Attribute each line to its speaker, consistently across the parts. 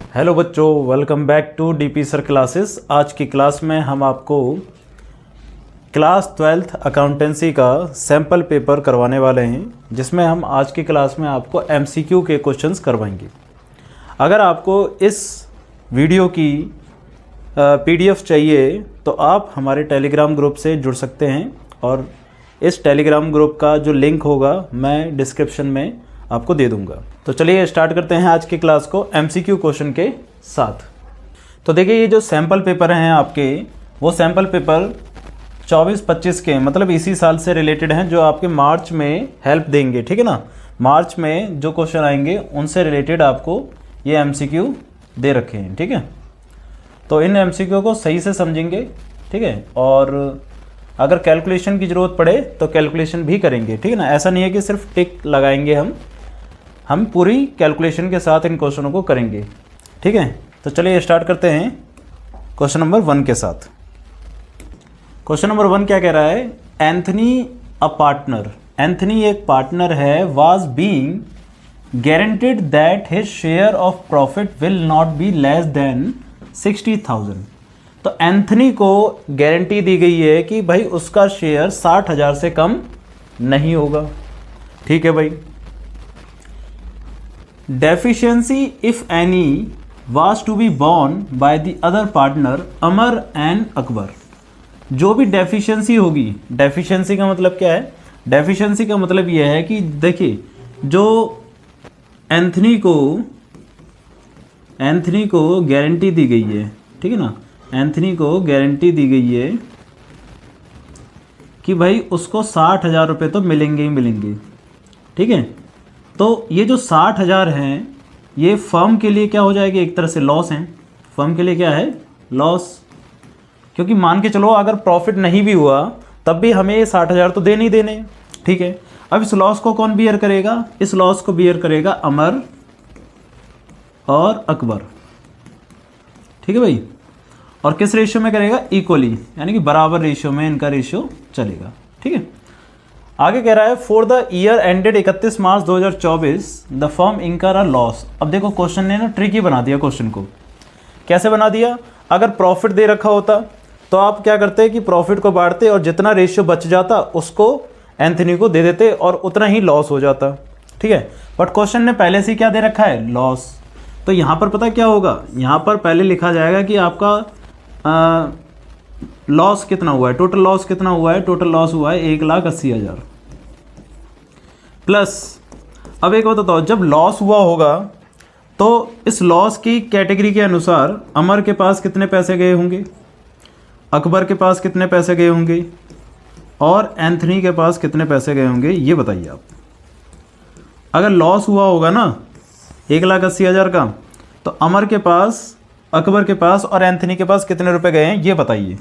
Speaker 1: Hello बच्चों, welcome back to DP sir classes. आज की क्लास में हम आपको क्लास 12th अकाउंटेंसी का सैम्पल पेपर करवाने वाले हैं, जिसमें हम आज की क्लास में आपको एमसीक्यू के क्वेश्चंस करवाएंगे। अगर आपको इस वीडियो की पीडीएफ चाहिए तो आप हमारे टेलीग्राम ग्रुप से जुड़ सकते हैं, और इस टेलीग्राम ग्रुप का जो लिंक होगा मैं डिस्क्रिप्शन में आपको दे दूंगा। तो चलिए स्टार्ट करते हैं आज की क्लास को एमसीक्यू क्वेश्चन के साथ। तो देखिए, ये जो सैम्पल पेपर हैं आपके, वो सैम्पल पेपर 24-25 के मतलब इसी साल से रिलेटेड हैं, जो आपके मार्च में हेल्प देंगे। ठीक है ना, मार्च में जो क्वेश्चन आएंगे उनसे रिलेटेड आपको ये एमसीक्यू दे रखे हैं। ठीक है, तो इन एमसीक्यू को सही से समझेंगे। ठीक है, और अगर कैलकुलेशन की ज़रूरत पड़े तो कैलकुलेशन भी करेंगे। ठीक है ना, ऐसा नहीं है कि सिर्फ टिक लगाएंगे, हम पूरी कैलकुलेशन के साथ इन क्वेश्चनों को करेंगे। ठीक है, तो चलिए स्टार्ट करते हैं क्वेश्चन नंबर 1 के साथ। क्वेश्चन नंबर 1 क्या कह रहा है? एंथनी अ पार्टनर, एंथनी एक पार्टनर है, was being guaranteed that his share of profit will not be less than 60,000। तो एंथनी को गारंटी दी गई है कि भाई उसका शेयर 60,000 से कम नहीं होगा। ठीक है भाई। Deficiency if any was to be borne by the other partner Amar and Akbar. जो भी डेफिशिएंसी होगी, डेफिशिएंसी का मतलब क्या है? डेफिशिएंसी का मतलब यह है कि देखिए, जो एंथनी को गारंटी दी गई है, ठीक है ना, एंथनी को गारंटी दी गई है कि भाई उसको 60,000 रुपये तो मिलेंगे ही मिलेंगे। ठीक है, तो ये जो 60,000 हैं, ये फर्म के लिए क्या हो जाएगी? एक तरह से लॉस हैं। फर्म के लिए क्या है? लॉस। क्योंकि मान के चलो अगर प्रॉफिट नहीं भी हुआ तब भी हमें ये 60,000 तो देने ही देने। ठीक है, अब इस लॉस को कौन बियर करेगा? इस लॉस को बियर करेगा अमर और अकबर। ठीक है भाई, और किस रेशियो में करेगा? इक्वली, यानी कि बराबर रेशियो में इनका रेशियो चलेगा। ठीक है, आगे कह रहा है for the year ended 31 March 2024 the firm इंकर अ लॉस। अब देखो, क्वेश्चन ने ना ट्रिकी बना दिया क्वेश्चन को। कैसे बना दिया? अगर प्रॉफिट दे रखा होता तो आप क्या करते कि प्रॉफिट को बांटते और जितना रेशियो बच जाता उसको एंथनी को दे देते और उतना ही लॉस हो जाता। ठीक है, बट क्वेश्चन ने पहले से क्या दे रखा है? लॉस। तो यहाँ पर पता क्या होगा? यहाँ पर पहले लिखा जाएगा कि आपका लॉस कितना हुआ है, टोटल लॉस कितना हुआ है? टोटल लॉस हुआ है 1,80,000 प्लस। अब एक बात बताओ, जब लॉस हुआ होगा तो इस लॉस की कैटेगरी के अनुसार अमर के पास कितने पैसे गए होंगे, अकबर के पास कितने पैसे गए होंगे, और एंथनी के पास कितने पैसे गए होंगे, ये बताइए आप। अगर लॉस हुआ होगा ना 1,80,000 का, तो अमर के पास, अकबर के पास और एंथनी के पास कितने रुपए गए हैं, ये बताइए।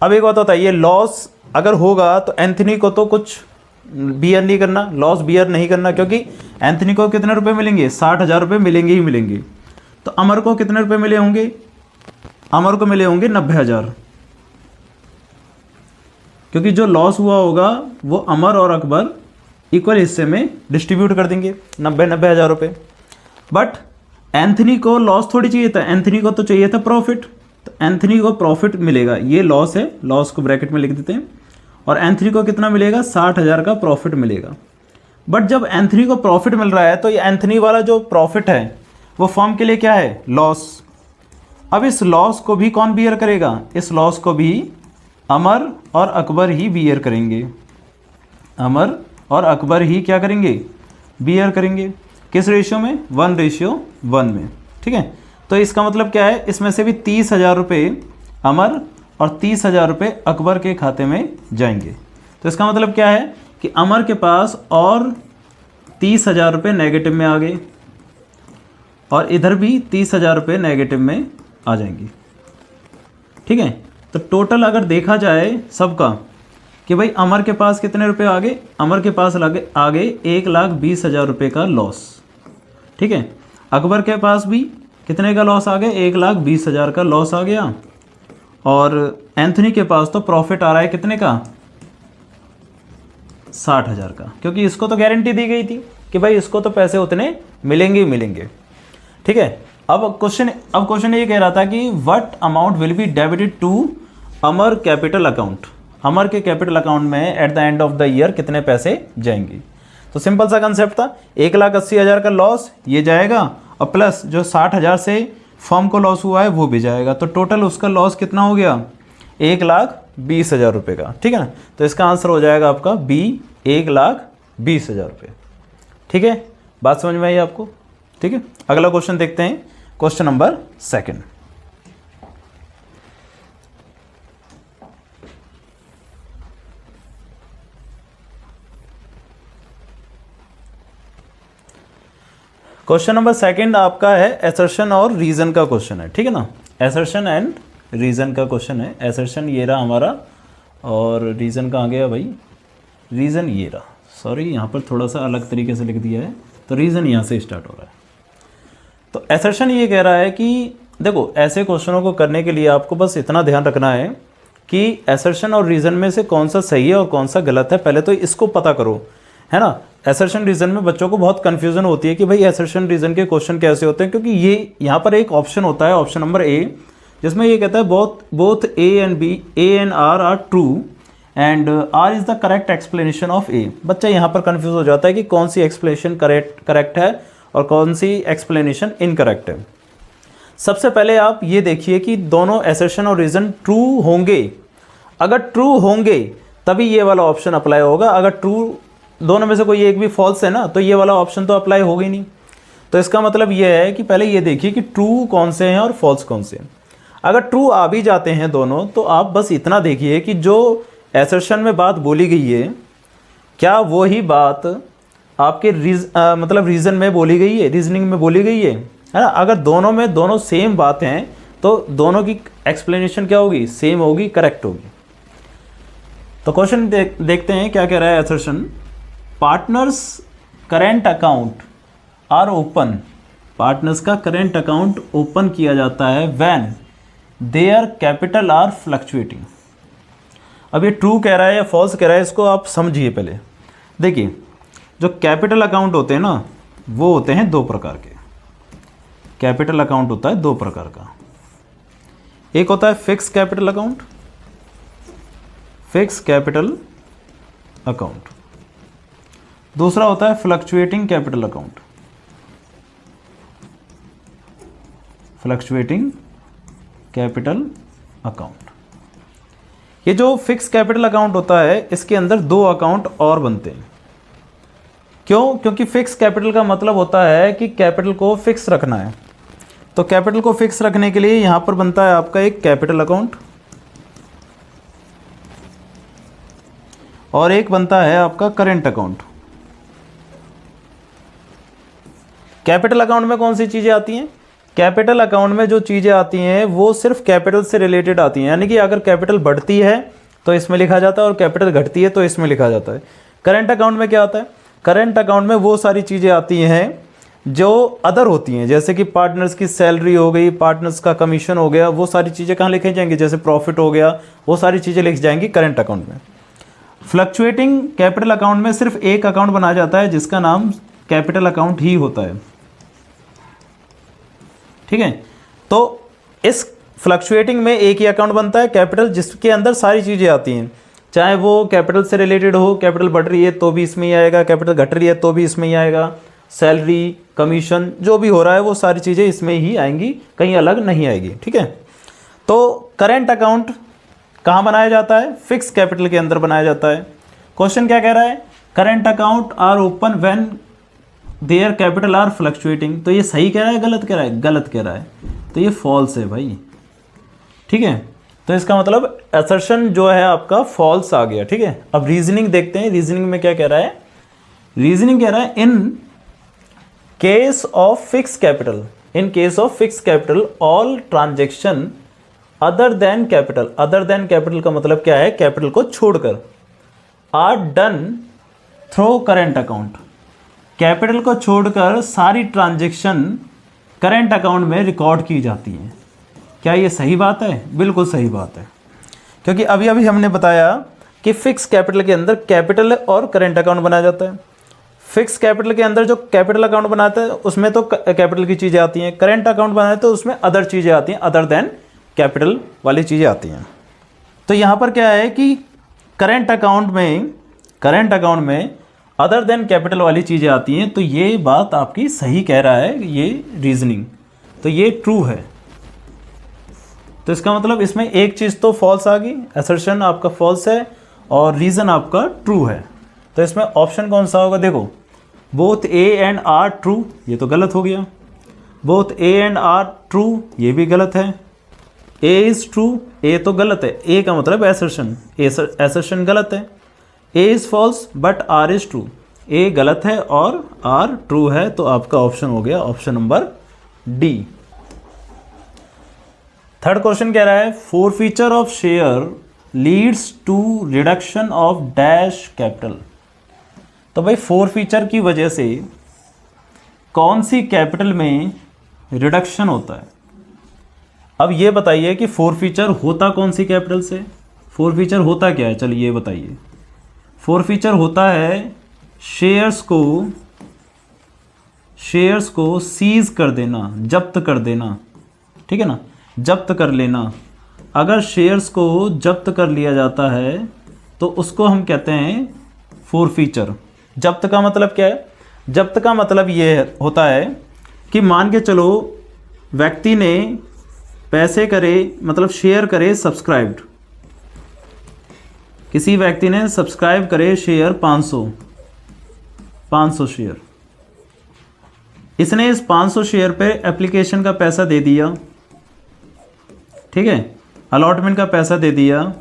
Speaker 1: अब एक बात बताइए, लॉस अगर होगा तो एंथनी को तो कुछ बियर नहीं करना, लॉस बियर नहीं करना, क्योंकि एंथनी को कितने रुपए मिलेंगे? 60,000 रुपये मिलेंगे ही मिलेंगे। तो अमर को कितने रुपए मिले होंगे? अमर को मिले होंगे 90,000, क्योंकि जो लॉस हुआ होगा वो अमर और अकबर इक्वल हिस्से में डिस्ट्रीब्यूट कर देंगे, 90,000 रुपये। बट एंथनी को लॉस थोड़ी चाहिए था, एंथनी को तो चाहिए था प्रॉफिट। तो एंथनी को प्रॉफिट मिलेगा, ये लॉस है, लॉस को ब्रैकेट में लिख देते हैं, और एंथनी को कितना मिलेगा? 60,000 का प्रॉफिट मिलेगा। बट जब एंथनी को प्रॉफिट मिल रहा है तो ये एंथनी वाला जो प्रॉफिट है वो फर्म के लिए क्या है? लॉस। अब इस लॉस को भी कौन बियर करेगा? इस लॉस को भी अमर और अकबर ही बियर करेंगे। अमर और अकबर ही क्या करेंगे? बियर करेंगे। किस रेशियो में? 1:1 में। ठीक है, तो इसका मतलब क्या है? इसमें से भी 30,000 रुपये अमर और 30,000 रुपये अकबर के खाते में जाएंगे। तो इसका मतलब क्या है कि अमर के पास और 30,000 रुपये नेगेटिव में आ गए, और इधर भी 30,000 रुपये नेगेटिव में आ जाएंगे। ठीक है, तो टोटल अगर देखा जाए सबका कि भाई अमर के पास कितने रुपए आ गए? अमर के पास आ गए 1,20,000 रुपये का लॉस। ठीक है, अकबर के पास भी कितने का लॉस आ गया? 1,20,000 का लॉस आ गया, और एंथनी के पास तो प्रॉफिट आ रहा है कितने का? 60,000 का, क्योंकि इसको तो गारंटी दी गई थी कि भाई इसको तो पैसे उतने मिलेंगे ही मिलेंगे। ठीक है, अब क्वेश्चन ये कह रहा था कि what amount will be debited to Amar capital account, Amar के कैपिटल अकाउंट में at the end of the year कितने पैसे जाएंगे। तो सिंपल सा कंसेप्ट था, 1,80,000 का लॉस ये जाएगा और प्लस जो 60,000 से फर्म को लॉस हुआ है वो भी जाएगा, तो टोटल उसका लॉस कितना हो गया 1,20,000 रुपये का। ठीक है ना, तो इसका आंसर हो जाएगा आपका बी 1,20,000 रुपये। ठीक है, बात समझ में आई आपको। ठीक है, अगला क्वेश्चन देखते हैं, क्वेश्चन नंबर 2। क्वेश्चन नंबर 2 आपका है एसर्शन और रीजन का क्वेश्चन है। ठीक है ना, एसर्शन एंड रीजन का क्वेश्चन है। एसर्शन ये रहा हमारा और रीजन कहाँ गया भाई, रीजन ये रहा, सॉरी यहाँ पर थोड़ा सा अलग तरीके से लिख दिया है, तो रीजन यहाँ से स्टार्ट हो रहा है। तो एसर्शन ये कह रहा है कि देखो ऐसे क्वेश्चनों को करने के लिए आपको बस इतना ध्यान रखना है कि एसर्शन और रीजन में से कौन सा सही है और कौन सा गलत है, पहले तो इसको पता करो, है ना। एसर्शन रीजन में बच्चों को बहुत कन्फ्यूजन होती है कि भाई एसर्शन रीजन के क्वेश्चन कैसे होते हैं, क्योंकि ये यहाँ पर एक ऑप्शन होता है, ऑप्शन नंबर ए, जिसमें ये कहता है both A and R are true and R is the correct explanation of A. बच्चा यहाँ पर कंफ्यूज हो जाता है कि कौन सी एक्सप्लेनेशन करेक्ट है और कौन सी एक्सप्लेनेशन इनकरेक्ट है। सबसे पहले आप ये देखिए कि दोनों एसर्शन और रीजन ट्रू होंगे, अगर ट्रू होंगे तभी ये वाला ऑप्शन अप्लाई होगा, अगर ट्रू दोनों में से कोई एक भी फॉल्स है ना तो ये वाला ऑप्शन तो अप्लाई होगा ही नहीं। तो इसका मतलब ये है कि पहले ये देखिए कि ट्रू कौन से हैं और फॉल्स कौन से हैं। अगर ट्रू आ भी जाते हैं दोनों तो आप बस इतना देखिए कि जो एसर्शन में बात बोली गई है क्या वो ही बात आपके मतलब रीजन में बोली गई है, रीजनिंग में बोली गई है ना। अगर दोनों में दोनों सेम बात हैं तो दोनों की एक्सप्लेनेशन क्या होगी, सेम होगी, करेक्ट होगी। तो क्वेश्चन देखते हैं क्या कह रहा है assertion. Partners current account are open, partners का करेंट अकाउंट ओपन किया जाता है when their capital are fluctuating. अब ये ट्रू कह रहा है या फॉल्स कह रहा है, इसको आप समझिए पहले। देखिए जो कैपिटल अकाउंट होते हैं ना वो होते हैं दो प्रकार के। कैपिटल अकाउंट होता है दो प्रकार का, एक होता है fix capital account, fix capital account, दूसरा होता है fluctuating capital account, fluctuating capital account. ये जो फिक्स कैपिटल अकाउंट होता है इसके अंदर दो अकाउंट और बनते हैं। क्यों? क्योंकि फिक्स कैपिटल का मतलब होता है कि कैपिटल को फिक्स रखना है। तो कैपिटल को फिक्स रखने के लिए यहां पर बनता है आपका एक कैपिटल अकाउंट और एक बनता है आपका करेंट अकाउंट। कैपिटल अकाउंट में कौन सी चीज़ें आती हैं? कैपिटल अकाउंट में जो चीज़ें आती हैं वो सिर्फ कैपिटल से रिलेटेड आती हैं, यानी कि अगर कैपिटल बढ़ती है तो इसमें लिखा जाता है और कैपिटल घटती है तो इसमें लिखा जाता है। करेंट अकाउंट में क्या आता है? करेंट अकाउंट में वो सारी चीज़ें आती हैं जो अदर होती हैं, जैसे कि पार्टनर्स की सैलरी हो गई, पार्टनर्स का कमीशन हो गया, वो सारी चीज़ें कहाँ लिखी जाएंगी, जैसे प्रॉफिट हो गया, वो सारी चीज़ें लिखी जाएंगी करेंट अकाउंट में। फ्लक्चुएटिंग कैपिटल अकाउंट में सिर्फ एक अकाउंट बनाया जाता है जिसका नाम कैपिटल अकाउंट ही होता है। ठीक है, तो इस फ्लक्चुएटिंग में एक ही अकाउंट बनता है कैपिटल, जिसके अंदर सारी चीज़ें आती हैं, चाहे वो कैपिटल से रिलेटेड हो, कैपिटल बढ़ रही है तो भी इसमें ही आएगा, कैपिटल घट रही है तो भी इसमें ही आएगा, सैलरी, कमीशन जो भी हो रहा है वो सारी चीज़ें इसमें ही आएंगी, कहीं अलग नहीं आएगी। ठीक है, तो करेंट अकाउंट कहाँ बनाया जाता है? फिक्स कैपिटल के अंदर बनाया जाता है। क्वेश्चन क्या कह रहा है? Current account are open when their capital are fluctuating. तो ये सही कह रहा है, गलत कह रहा है? गलत कह रहा है, तो ये फॉल्स है भाई। ठीक है, तो इसका मतलब असर्शन जो है आपका फॉल्स आ गया। ठीक है, अब रीजनिंग देखते हैं। रीजनिंग में क्या कह रहा है? रीजनिंग कह रहा है in case of fix capital, in case of fix capital all transaction other than capital, other than capital का मतलब क्या है? कैपिटल को छोड़कर, are done through current account. Capital को छोड़कर सारी ट्रांजैक्शन करेंट अकाउंट में रिकॉर्ड की जाती हैं। क्या ये सही बात है? बिल्कुल सही बात है, क्योंकि अभी अभी हमने बताया कि फिक्स कैपिटल के अंदर कैपिटल और करेंट अकाउंट बनाया जाता है। फिक्स कैपिटल के अंदर जो कैपिटल अकाउंट बनाते हैं उसमें तो कैपिटल की चीज़ें आती हैं, करेंट अकाउंट बनाते तो उसमें अदर चीज़ें आती हैं, अदर देन कैपिटल वाली चीज़ें आती हैं। तो यहाँ पर क्या है कि करेंट अकाउंट में अदर देन कैपिटल वाली चीज़ें आती हैं, तो ये बात आपकी सही कह रहा है, ये रीजनिंग, तो ये ट्रू है। तो इसका मतलब इसमें एक चीज़ तो फॉल्स आ गई, असर्शन आपका फॉल्स है और रीज़न आपका ट्रू है। तो इसमें ऑप्शन कौन सा होगा, देखो both A and R true, ये तो गलत हो गया। Both A and R true, ये भी गलत है। ए इज़ ट्रू, ए तो गलत है, ए का मतलब एसर्शन, एसर्शन गलत है। A is false but R is true, A गलत है और आर ट्रू है। तो आपका ऑप्शन हो गया option number D. Third question कह रहा है forfeiture of share leads to reduction of dash capital. तो भाई फोरफीचर की वजह से कौन सी कैपिटल में रिडक्शन होता है। अब ये बताइए कि फोरफीचर होता कौन सी कैपिटल से, फोरफीचर होता क्या है, चलिए ये बताइए। फोरफीचर होता है शेयर्स को सीज कर देना, जब्त कर देना, ठीक है ना, जब्त कर लेना। अगर शेयर्स को जब्त कर लिया जाता है तो उसको हम कहते हैं फोरफीचर। जब्त का मतलब क्या है, जब्त का मतलब ये होता है कि मान के चलो व्यक्ति ने पैसे करे, मतलब शेयर करे सब्सक्राइब्ड, किसी व्यक्ति ने सब्सक्राइब करे शेयर 500 शेयर, इसने इस 500 शेयर पे एप्लीकेशन का पैसा दे दिया, ठीक है, अलॉटमेंट का पैसा दे दिया।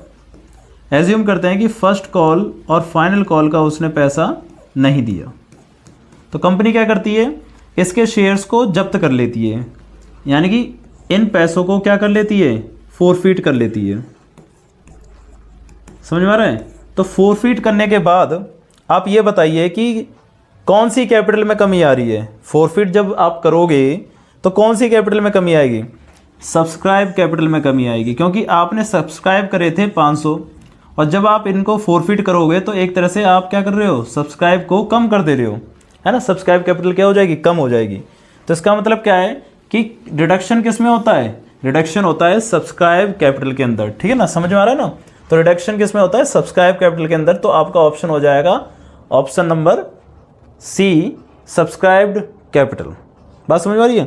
Speaker 1: एज्यूम करते हैं कि फर्स्ट कॉल और फाइनल कॉल का उसने पैसा नहीं दिया, तो कंपनी क्या करती है, इसके शेयर्स को जब्त कर लेती है, यानी कि इन पैसों को क्या कर लेती है, फोरफीट कर लेती है। समझ में आ रहा है। तो फोरफीट करने के बाद आप ये बताइए कि कौन सी कैपिटल में कमी आ रही है। फोरफीट जब आप करोगे तो कौन सी कैपिटल में कमी आएगी, सब्सक्राइब कैपिटल में कमी आएगी, क्योंकि आपने सब्सक्राइब करे थे 500 और जब आप इनको फोरफीट करोगे तो एक तरह से आप क्या कर रहे हो, सब्सक्राइब को कम कर दे रहे हो, है ना। सब्सक्राइब कैपिटल क्या हो जाएगी, कम हो जाएगी। तो इसका मतलब क्या है कि रिडक्शन किस में होता है, रिडक्शन होता है सब्सक्राइब कैपिटल के अंदर, ठीक है ना, समझ में आ रहा है ना। तो रिडक्शन किस में होता है, सब्सक्राइब कैपिटल के अंदर। तो आपका ऑप्शन हो जाएगा option number C, subscribed capital. बात समझ में आ रही है,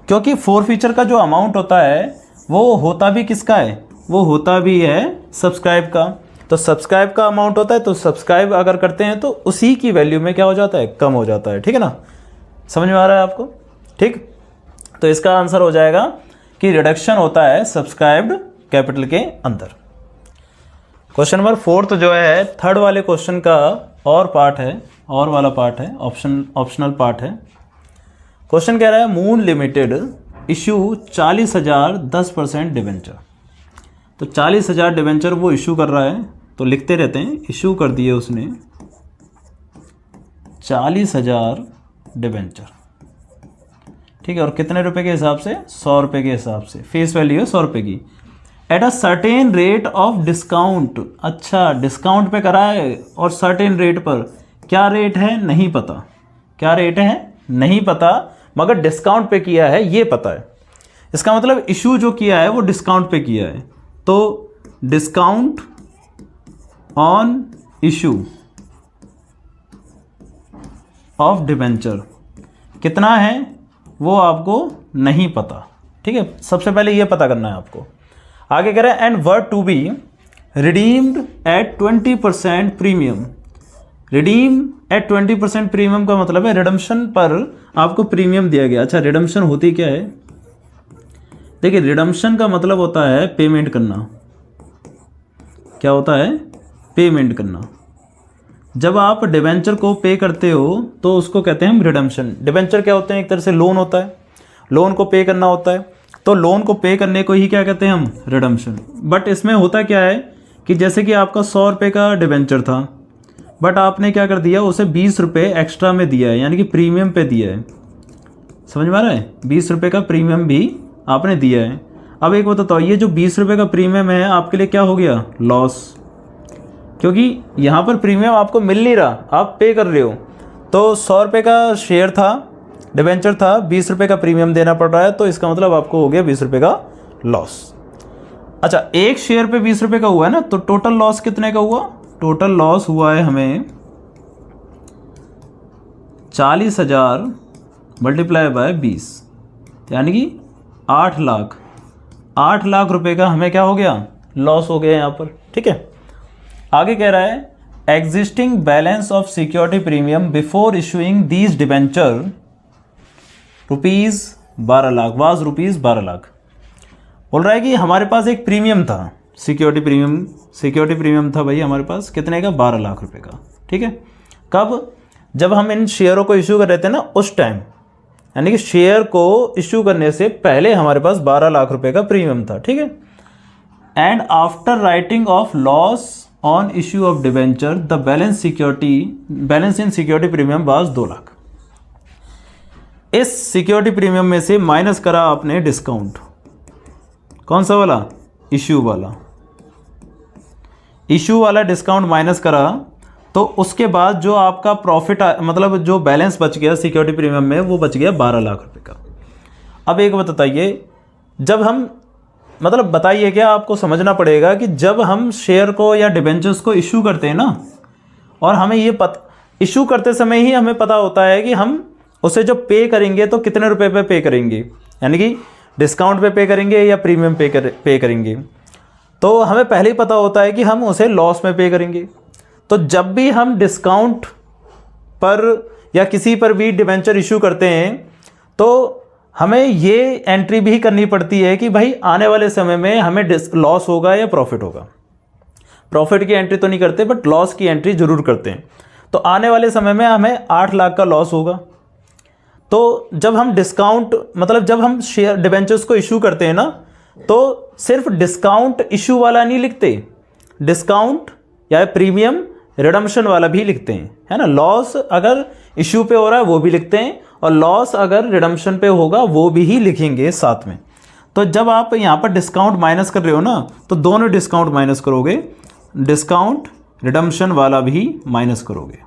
Speaker 1: क्योंकि फोरफीचर का जो अमाउंट होता है वो होता भी किसका है, वो होता भी है सब्सक्राइब का। तो सब्सक्राइब का अमाउंट होता है, तो सब्सक्राइब अगर करते हैं तो उसी की वैल्यू में क्या हो जाता है, कम हो जाता है, ठीक है ना। समझ में आ रहा है आपको, ठीक। तो इसका आंसर हो जाएगा कि रिडक्शन होता है सब्सक्राइब्ड कैपिटल के अंदर। क्वेश्चन नंबर 4 जो है थर्ड वाले क्वेश्चन का और पार्ट है, और वाला पार्ट है, ऑप्शनल पार्ट है। क्वेश्चन कह रहा है मून लिमिटेड इशू 40,000 10% डिवेंचर। तो 40,000 डिवेंचर वो इशू कर रहा है, तो लिखते रहते हैं, इशू कर दिए उसने 40,000 डिवेंचर, ठीक है। और कितने रुपए के हिसाब से, 100 रुपये के हिसाब से, फेस वैल्यू है 100 रुपये की। At a certain rate of discount. अच्छा, डिस्काउंट पे करा है और सर्टेन रेट पर, क्या रेट है नहीं पता, क्या रेट है नहीं पता, मगर डिस्काउंट पे किया है ये पता है। इसका मतलब इशू जो किया है वो डिस्काउंट पे किया है। तो discount on issue of debenture कितना है वो आपको नहीं पता, ठीक है। सबसे पहले ये पता करना है आपको। आगे कह रहा है and were to be redeemed at 20% premium. Redeem at 20% premium का मतलब है रिडम्पशन पर आपको प्रीमियम दिया गया। अच्छा, रिडम्पशन होती क्या है, देखिए रिडम्पशन का मतलब होता है पेमेंट करना। क्या होता है, पेमेंट करना। जब आप डिवेंचर को पे करते हो तो उसको कहते हैं हम रिडम्पशन। डिवेंचर क्या होते हैं, एक तरह से लोन होता है, लोन को पे करना होता है, तो लोन को पे करने को ही क्या कहते हैं हम, रिडम्पशन। बट इसमें होता क्या है कि जैसे कि आपका 100 रुपये का डिवेंचर था, बट आपने क्या कर दिया, उसे 20 रुपये एक्स्ट्रा में दिया है, यानी कि प्रीमियम पे दिया है। समझ में आ रहा है, 20 रुपये का प्रीमियम भी आपने दिया है। अब एक बताता हूँ, ये जो 20 रुपये का प्रीमियम है आपके लिए क्या हो गया, लॉस, क्योंकि यहाँ पर प्रीमियम आपको मिल नहीं रहा, आप पे कर रहे हो। तो 100 रुपये का शेयर था, डिबेंचर था, 20 रुपये का प्रीमियम देना पड़ रहा है, तो इसका मतलब आपको हो गया 20 रुपये का लॉस। अच्छा, एक शेयर पे 20 रुपये का हुआ है ना, तो टोटल लॉस कितने का हुआ? टोटल लॉस हुआ है हमें 40,000 मल्टीप्लाई बाय 20, यानी कि 8 लाख। 8 लाख रुपए का हमें क्या हो गया? लॉस हो गया यहाँ पर। ठीक है, आगे कह रहा है existing balance of security premium before issuing these debenture ₹12 lakh was ₹12 lakh. बोल रहा है कि हमारे पास एक प्रीमियम था, सिक्योरिटी प्रीमियम था भाई हमारे पास, कितने का? 12 लाख रुपए का। ठीक है, कब? जब हम इन शेयरों को इशू कर रहे थे ना, उस टाइम, यानी कि शेयर को इशू करने से पहले हमारे पास 12 लाख रुपए का प्रीमियम था। ठीक है, and after writing of loss on issue of debenture the balance in security premium was 2 lakh. इस सिक्योरिटी प्रीमियम में से माइनस करा आपने डिस्काउंट, कौन सा वाला? इशू वाला डिस्काउंट माइनस करा, तो उसके बाद जो आपका प्रॉफिट मतलब जो बैलेंस बच गया सिक्योरिटी प्रीमियम में, वो बच गया 12 लाख रुपए का। अब एक बताइए, जब हम मतलब बताइए क्या, आपको समझना पड़ेगा कि जब हम शेयर को या डिबेंचर्स को इशू करते हैं ना, और हमें ये इशू करते समय ही हमें पता होता है कि हम उसे जो पे करेंगे तो कितने रुपए पे पे करेंगे, यानी कि डिस्काउंट पे करेंगे या प्रीमियम पे करेंगे, तो हमें पहले ही पता होता है कि हम उसे लॉस में पे करेंगे। तो जब भी हम डिस्काउंट पर या किसी पर भी डिबेंचर इशू करते हैं, तो हमें ये एंट्री भी करनी पड़ती है कि भाई आने वाले समय में हमें लॉस होगा या प्रॉफिट होगा। प्रॉफिट की एंट्री तो नहीं करते, बट लॉस की एंट्री जरूर करते हैं। तो आने वाले समय में हमें 8 लाख का लॉस होगा। तो जब हम डिस्काउंट मतलब जब हम शेयर डिबेंचर्स को इशू करते हैं ना, तो सिर्फ डिस्काउंट इशू वाला नहीं लिखते, डिस्काउंट या प्रीमियम रिडम्पशन वाला भी लिखते हैं, है ना। लॉस अगर इशू पे हो रहा है वो भी लिखते हैं, और लॉस अगर रिडम्पशन पे होगा वो भी ही लिखेंगे साथ में। तो जब आप यहाँ पर डिस्काउंट माइनस कर रहे हो ना, तो दोनों डिस्काउंट माइनस करोगे, डिस्काउंट रिडम्पशन वाला भी माइनस करोगे।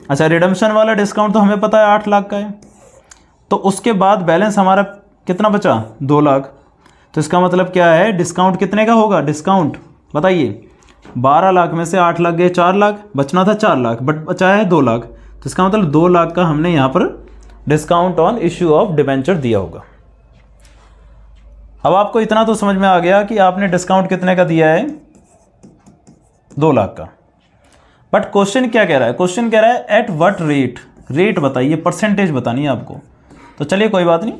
Speaker 1: अच्छा, रिडम्पशन वाला डिस्काउंट तो हमें पता है 8 लाख का है, तो उसके बाद बैलेंस हमारा कितना बचा? 2 लाख। तो इसका मतलब क्या है, डिस्काउंट कितने का होगा? डिस्काउंट बताइए, 12 लाख में से 8 लाख गए, 4 लाख बचना था, 4 लाख बट बचा है 2 लाख। तो इसका मतलब 2 लाख का हमने यहाँ पर discount on issue of debenture दिया होगा। अब आपको इतना तो समझ में आ गया कि आपने डिस्काउंट कितने का दिया है? 2 लाख का। बट क्वेश्चन क्या कह रहा है? क्वेश्चन कह रहा है एट व्हाट रेट, रेट बताइए, परसेंटेज बतानी है आपको। तो चलिए कोई बात नहीं,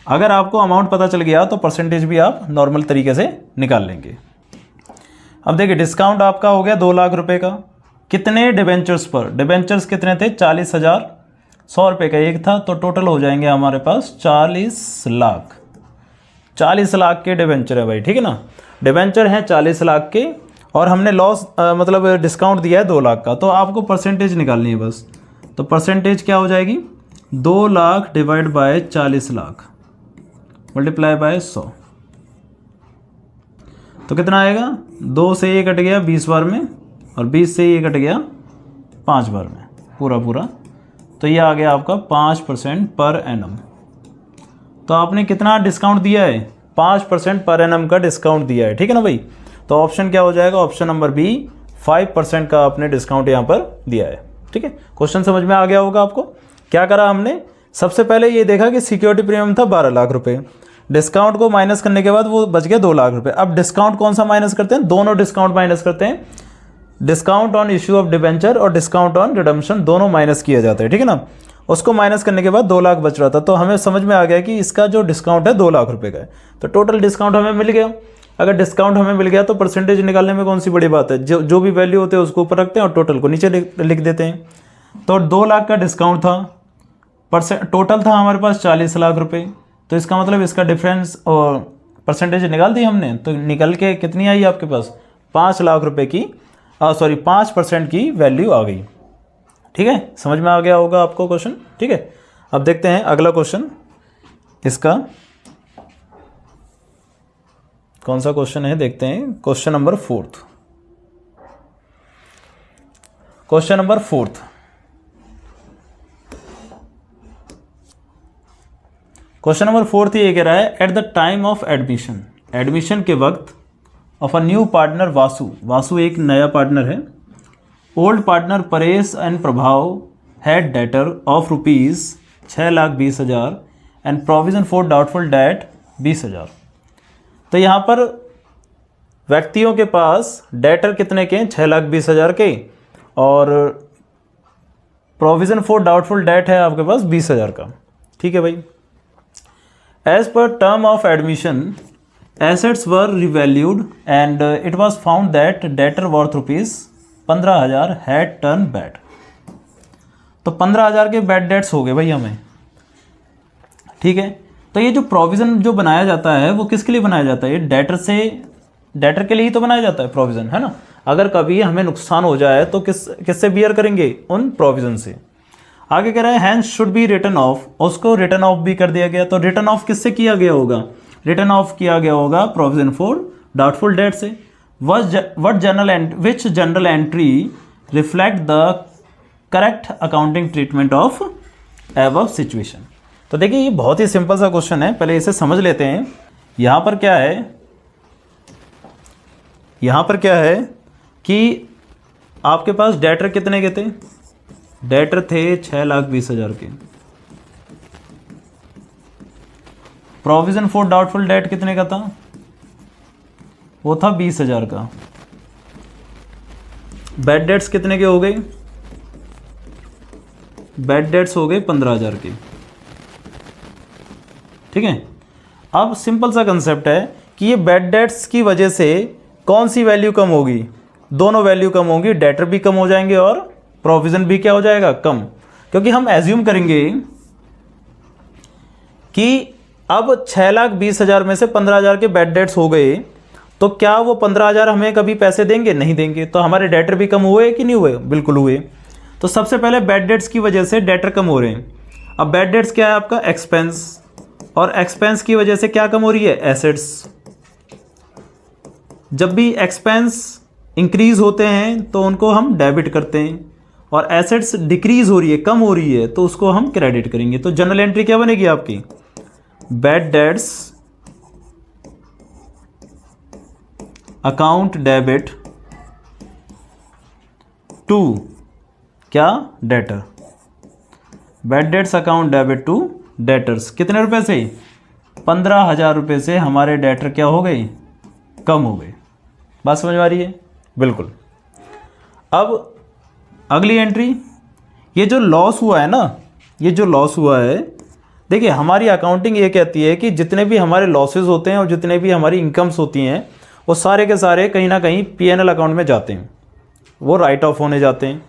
Speaker 1: अगर आपको अमाउंट पता चल गया तो परसेंटेज भी आप नॉर्मल तरीके से निकाल लेंगे। अब देखिए, डिस्काउंट आपका हो गया 2 लाख रुपए का, कितने डिबेंचर्स पर? डिबेंचर्स कितने थे? 40,000, 100 रुपये का एक था, तो टोटल हो जाएंगे हमारे पास 40 लाख। 40 लाख के डिबेंचर है भाई, ठीक है ना। डिबेंचर हैं 40 लाख के, और हमने लॉस मतलब डिस्काउंट दिया है 2 लाख का, तो आपको परसेंटेज निकालनी है बस। तो परसेंटेज क्या हो जाएगी? 2 lakh divide by 40 lakh multiply by 100, तो कितना आएगा? 2 से ये कट गया 20 बार में, और 20 से ये कट गया 5 बार में, पूरा। तो ये आ गया आपका 5% पर एनम। तो आपने कितना डिस्काउंट दिया है? 5% पर एनम का डिस्काउंट दिया है, ठीक है ना भाई। तो ऑप्शन क्या हो जाएगा? ऑप्शन नंबर बी, 5% का आपने डिस्काउंट यहाँ पर दिया है, ठीक है। क्वेश्चन समझ में आ गया होगा आपको। क्या करा हमने? सबसे पहले ये देखा कि सिक्योरिटी प्रीमियम था 12 लाख रुपए, डिस्काउंट को माइनस करने के बाद वो बच गया 2 लाख रुपए। अब डिस्काउंट कौन सा माइनस करते हैं? दोनों डिस्काउंट माइनस करते हैं, discount on issue of debenture और डिस्काउंट ऑन रिडम्पशन, दोनों माइनस किया जाता है, ठीक है ना। उसको माइनस करने के बाद 2 लाख बच रहा था, तो हमें समझ में आ गया कि इसका जो डिस्काउंट है 2 लाख रुपए का है। तो टोटल डिस्काउंट हमें मिल गया। अगर डिस्काउंट हमें मिल गया तो परसेंटेज निकालने में कौन सी बड़ी बात है? जो भी वैल्यू होते हैं उसको ऊपर रखते हैं और टोटल को नीचे लिख देते हैं। तो 2 लाख का डिस्काउंट था, टोटल था हमारे पास 40 लाख रुपए, तो इसका मतलब इसका डिफरेंस और परसेंटेज निकाल दी हमने। तो निकल के कितनी आई आपके पास? 5 लाख रुपए की 5% की वैल्यू आ गई, ठीक है। समझ में आ गया होगा आपको क्वेश्चन, ठीक है। अब देखते हैं अगला क्वेश्चन, इसका कौन सा क्वेश्चन है देखते हैं। Question number 4। Question number 4, question number 4 ये कह रहा है at the time of admission, admission के वक्त of a new partner Vasu, Vasu एक नया पार्टनर है, ओल्ड पार्टनर परेश एंड प्रभाव had debtor of rupees 6,20,000 and provision for doubtful date 20,000। तो यहाँ पर व्यक्तियों के पास डेटर कितने के हैं, 6,20,000 के, और प्रोविजन फॉर डाउटफुल डेट है आपके पास 20,000 का। ठीक है भाई। As per term of admission assets were revalued and it was found that debtor worth rupees 15,000 had turn bad. तो 15,000 के बैड डेट्स हो गए भाई हमें। ठीक है। तो ये जो प्रोविज़न जो बनाया जाता है वो किसके लिए बनाया जाता है, डेटर के लिए ही तो बनाया जाता है प्रोविज़न, है ना। अगर कभी हमें नुकसान हो जाए तो किससे बियर करेंगे, उन प्रोविज़न से। आगे कह रहा है hence should be written off, उसको रिटर्न ऑफ भी कर दिया गया। तो रिटर्न ऑफ किससे किया गया होगा, रिटर्न ऑफ किया गया होगा प्रोविजन फॉर डाउटफुल डेट से। Which journal entry reflect the correct accounting treatment of above situation. तो देखिए ये बहुत ही सिंपल सा क्वेश्चन है, पहले इसे समझ लेते हैं। यहाँ पर क्या है, यहाँ पर क्या है कि आपके पास डेटर कितने के थे, डेटर थे 6,20,000 के। प्रोविजन फॉर डाउटफुल डेट कितने का था, वो था 20,000 का। बैड डेट्स कितने के हो गए, बैड डेट्स हो गए 15,000 के। ठीक है। अब सिंपल सा कंसेप्ट है कि ये बैड डेट्स की वजह से कौन सी वैल्यू कम होगी, दोनों वैल्यू कम होगी, डेटर भी कम हो जाएंगे और प्रोविजन भी क्या हो जाएगा, कम। क्योंकि हम एज्यूम करेंगे कि अब 6,20,000 में से 15,000 के बैड डेट्स हो गए, तो क्या वो 15,000 हमें कभी पैसे देंगे, नहीं देंगे। तो हमारे डेटर भी कम हुए कि नहीं हुए, बिल्कुल हुए। तो सबसे पहले बैड डेट्स की वजह से डेटर कम हो रहे हैं। अब बैड डेट्स क्या है आपका, एक्सपेंस, और एक्सपेंस की वजह से क्या कम हो रही है, एसेट्स। जब भी एक्सपेंस इंक्रीज होते हैं तो उनको हम डेबिट करते हैं, और एसेट्स डिक्रीज हो रही है, कम हो रही है, तो उसको हम क्रेडिट करेंगे। तो जनरल एंट्री क्या बनेगी आपकी, bad debts account debit to क्या, debtor. Bad debts account debit to debtors. कितने रुपए से, 15,000 रुपये से हमारे डेटर क्या हो गए, कम हो गए। बात समझ में आ रही है, बिल्कुल। अब अगली एंट्री, ये जो लॉस हुआ है ना, ये जो लॉस हुआ है, देखिए हमारी अकाउंटिंग ये कहती है कि जितने भी हमारे लॉसेस होते हैं और जितने भी हमारी इनकम्स होती हैं वो सारे के सारे कहीं ना कहीं P&L अकाउंट में जाते हैं, वो राइट ऑफ होने जाते हैं।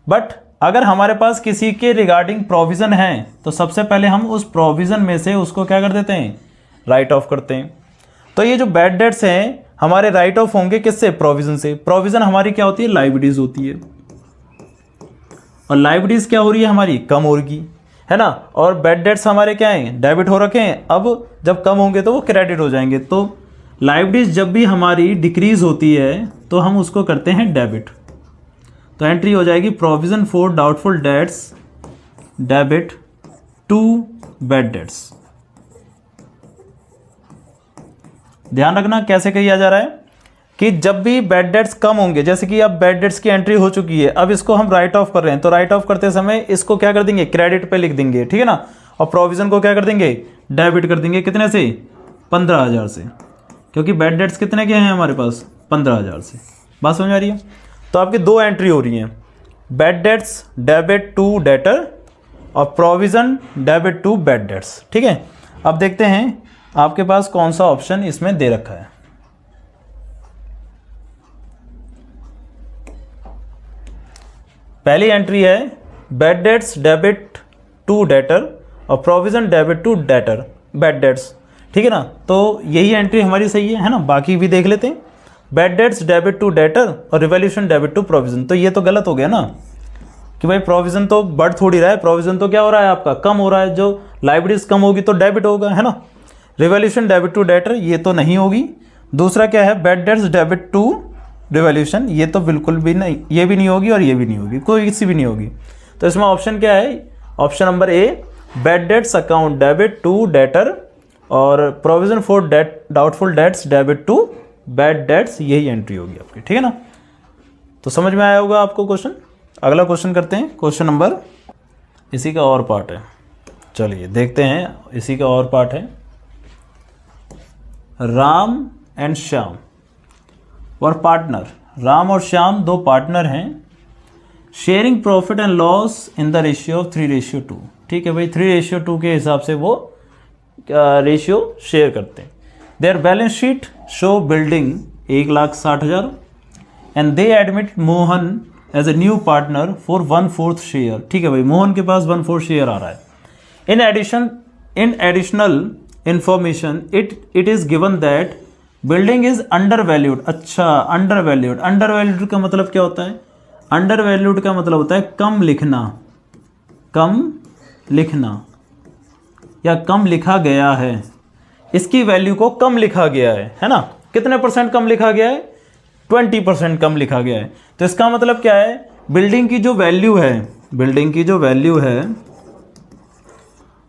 Speaker 1: बट अगर हमारे पास किसी के रिगार्डिंग प्रोविज़न है तो सबसे पहले हम उस प्रोविज़न में से उसको क्या कर देते हैं, राइट ऑफ करते हैं। तो ये जो बैड डेट्स हैं हमारे राइट ऑफ होंगे किससे, प्रोविज़न से। प्रोविज़न हमारी क्या होती है, लायबिलिटीज़ होती है, और लायबिलिटीज़ क्या हो रही है हमारी, कम होगी, है ना। और बैड डेट्स हमारे क्या हैं, डेबिट हो रखे हैं। अब जब कम होंगे तो वो क्रेडिट हो जाएंगे। तो लायबिलिटीज़ जब भी हमारी डिक्रीज होती है तो हम उसको करते हैं डेबिट। तो एंट्री हो जाएगी provision for doubtful debts debit to bad debts. ध्यान रखना कैसे किया जा रहा है कि जब भी बैड डेट्स कम होंगे, जैसे कि अब बैड डेट्स की एंट्री हो चुकी है, अब इसको हम राइट ऑफ कर रहे हैं, तो राइट ऑफ करते समय इसको क्या कर देंगे, क्रेडिट पे लिख देंगे, ठीक है ना। और प्रोविज़न को क्या कर देंगे, डेबिट कर देंगे। कितने से, 15,000 से, क्योंकि बैड डेट्स कितने के हैं हमारे पास, 15,000 से। बात समझ आ रही है। तो आपकी दो एंट्री हो रही हैं, bad debts debit to debtor और provision debit to bad debts. ठीक है। अब देखते हैं आपके पास कौन सा ऑप्शन इसमें दे रखा है। पहली एंट्री है bad debts debit to debtor और provision debit to debtor bad debts, ठीक है ना। तो यही एंट्री हमारी सही है ना। बाकी भी देख लेते हैं, bad debts debit to debtor और रिवैल्यूएशन डेबिट टू प्रोविज़न। तो ये तो गलत हो गया ना कि भाई प्रोविज़न तो बढ़ थोड़ी रहा है, प्रोविज़न तो क्या हो रहा है आपका, कम हो रहा है। जो लायबिलिटीज़ कम होगी तो डेबिट होगा, है ना। रिवैल्यूएशन डेबिट टू डेटर ये तो नहीं होगी। दूसरा क्या है, bad debts debit to revaluation, ये तो बिल्कुल भी नहीं, ये भी नहीं होगी और ये भी नहीं होगी, कोई किसी भी नहीं होगी। तो इसमें ऑप्शन क्या है, option number A bad debts account debit to debtor और provision for doubtful debts debit to bad debts, यही एंट्री होगी आपकी, ठीक है ना। तो समझ में आया होगा आपको क्वेश्चन। अगला क्वेश्चन करते हैं, क्वेश्चन नंबर, इसी का और पार्ट है, चलिए देखते हैं। इसी का और पार्ट है, Ram and Shyam were partner, Ram और श्याम दो पार्टनर हैं, sharing profit and loss in the ratio of 3:2। ठीक है भाई, 3:2 के हिसाब से वो रेशियो शेयर करते हैं। Their balance sheet show building 1,60,000 and they admit Mohan as a new partner for 1/4 share. ठीक है भाई, मोहन के पास 1/4 शेयर आ रहा है। In additional information it is given that building is under valued. अच्छा, अंडर वैल्यूड का मतलब क्या होता है? अंडर वैल्यूड का मतलब होता है कम लिखना या कम लिखा गया है। इसकी वैल्यू को कम लिखा गया है ना। कितने % कम लिखा गया है? 20% कम लिखा गया है। तो इसका मतलब क्या है? बिल्डिंग की जो वैल्यू है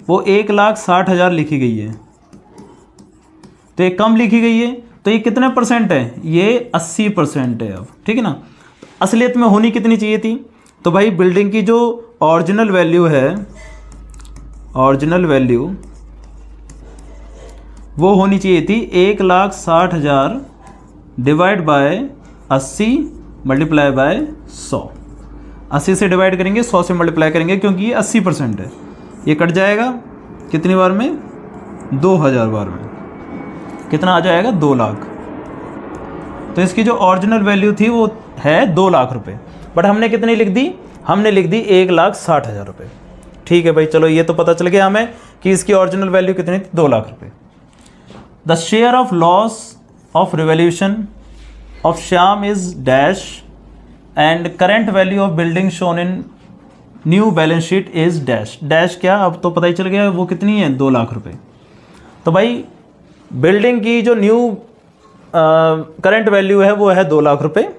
Speaker 1: वो 1,60,000 लिखी गई है, तो ये कम लिखी गई है, तो ये कितने % है? ये 80% है अब, ठीक है ना। असलियत में होनी कितनी चाहिए थी? तो भाई बिल्डिंग की जो ओरिजिनल वैल्यू है, वो होनी चाहिए थी 1,60,000 डिवाइड बाय 80 मल्टीप्लाई बाय 100। 80 से डिवाइड करेंगे, 100 से मल्टीप्लाई करेंगे, क्योंकि ये 80% है। ये कट जाएगा कितनी बार में? 2,000 बार में। कितना आ जाएगा? 2 लाख। तो इसकी जो ओरिजिनल वैल्यू थी वो है 2 लाख रुपए, बट हमने कितनी लिख दी? हमने लिख दी 1,60,000 रुपये। ठीक है भाई, चलो ये तो पता चल गया हमें कि इसकी ओरिजिनल वैल्यू कितनी थी? 2 लाख रुपये। The share of loss of revolution of Shyam is dash and current value of building shown in new balance sheet is dash. Dash क्या? अब तो पता ही चल गया वो कितनी है? 2 लाख रुपये। तो भाई बिल्डिंग की जो न्यू करंट वैल्यू है वो है 2 लाख रुपये,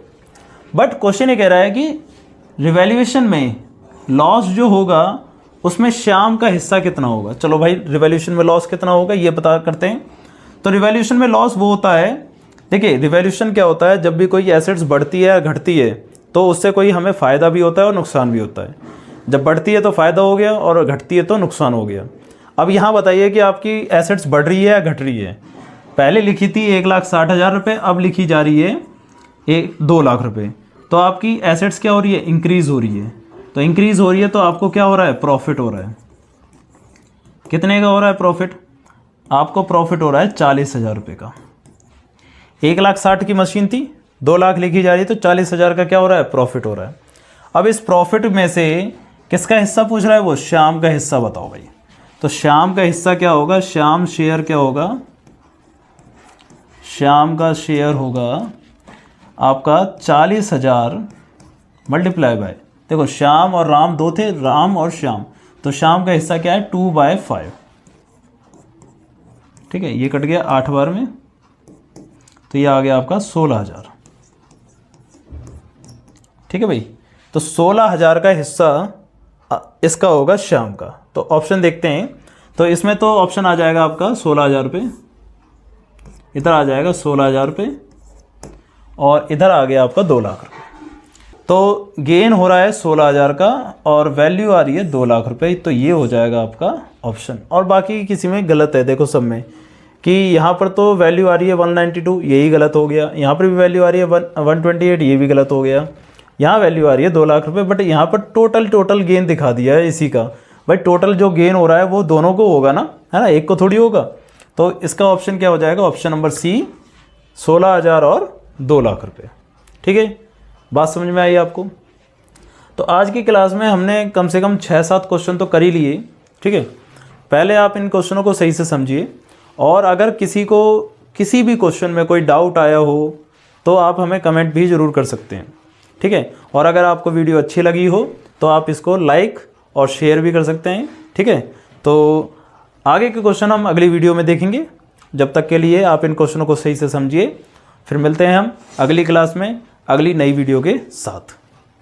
Speaker 1: बट क्वेश्चन ये कह रहा है कि रिवैल्यूएशन में लॉस जो होगा उसमें श्याम का हिस्सा कितना होगा। चलो भाई, रिवैल्यूएशन में लॉस कितना होगा ये पता करते हैं। तो रिवैल्यूएशन में लॉस वो होता है, देखिए रिवैल्यूएशन क्या होता है, जब भी कोई एसेट्स बढ़ती है या घटती है तो उससे कोई हमें फ़ायदा भी होता है और नुकसान भी होता है। जब बढ़ती है तो फ़ायदा हो गया और घटती है तो नुकसान हो गया। अब यहाँ बताइए कि आपकी एसेट्स बढ़ रही है या घट रही है। पहले लिखी थी 1,60,000 रुपये, अब लिखी जा रही है 2 लाख रुपये। तो आपकी एसेट्स क्या हो रही है? इंक्रीज़ हो रही है। तो इंक्रीज़ हो रही है तो आपको क्या हो रहा है? प्रॉफिट हो रहा है। कितने का हो रहा है प्रॉफिट? आपको प्रॉफिट हो रहा है 40,000 रुपये का। 1,60,000 की मशीन थी, 2 लाख लिखी जा रही है, तो 40,000 का क्या हो रहा है? प्रॉफिट हो रहा है। अब इस प्रॉफिट में से किसका हिस्सा पूछ रहा है? वो श्याम का हिस्सा बताओ भाई। तो श्याम का हिस्सा क्या होगा? श्याम शेयर क्या होगा? श्याम का शेयर होगा आपका 40,000 मल्टीप्लाई बाय, देखो श्याम और राम दो थे, राम और श्याम, तो श्याम का हिस्सा क्या है? 2/5। ठीक है, ये कट गया 8 बार में, तो ये आ गया आपका 16,000। ठीक है भाई, तो 16,000 का हिस्सा इसका होगा श्याम का। तो ऑप्शन देखते हैं, तो इसमें तो ऑप्शन आ जाएगा आपका 16,000 रुपये, इधर आ जाएगा 16,000 रुपये, और इधर आ गया आपका 2 लाख रुपये। तो गेन हो रहा है 16,000 का और वैल्यू आ रही है 2 लाख रुपये, तो ये हो जाएगा आपका ऑप्शन। और बाकी किसी में गलत है, देखो सब में, कि यहाँ पर तो वैल्यू आ रही है 192, यही गलत हो गया। यहाँ पर भी वैल्यू आ रही है 128, ये भी गलत हो गया। यहाँ वैल्यू आ रही है 2 लाख रुपये, बट यहाँ पर टोटल गेन दिखा दिया है इसी का। भाई टोटल जो गेन हो रहा है वो दोनों को होगा ना, है ना, एक को थोड़ी होगा। तो इसका ऑप्शन क्या हो जाएगा? ऑप्शन नंबर सी, 16,000 और 2 लाख रुपये। ठीक है, बात समझ में आई आपको? तो आज की क्लास में हमने कम से कम 6-7 क्वेश्चन तो कर ही लिए। ठीक है, पहले आप इन क्वेश्चनों को सही से समझिए, और अगर किसी को किसी भी क्वेश्चन में कोई डाउट आया हो तो आप हमें कमेंट भी ज़रूर कर सकते हैं। ठीक है, और अगर आपको वीडियो अच्छी लगी हो तो आप इसको लाइक और शेयर भी कर सकते हैं। ठीक है, तो आगे के क्वेश्चन हम अगली वीडियो में देखेंगे। जब तक के लिए आप इन क्वेश्चनों को सही से समझिए। फिर मिलते हैं हम अगली क्लास में अगली नई वीडियो के साथ।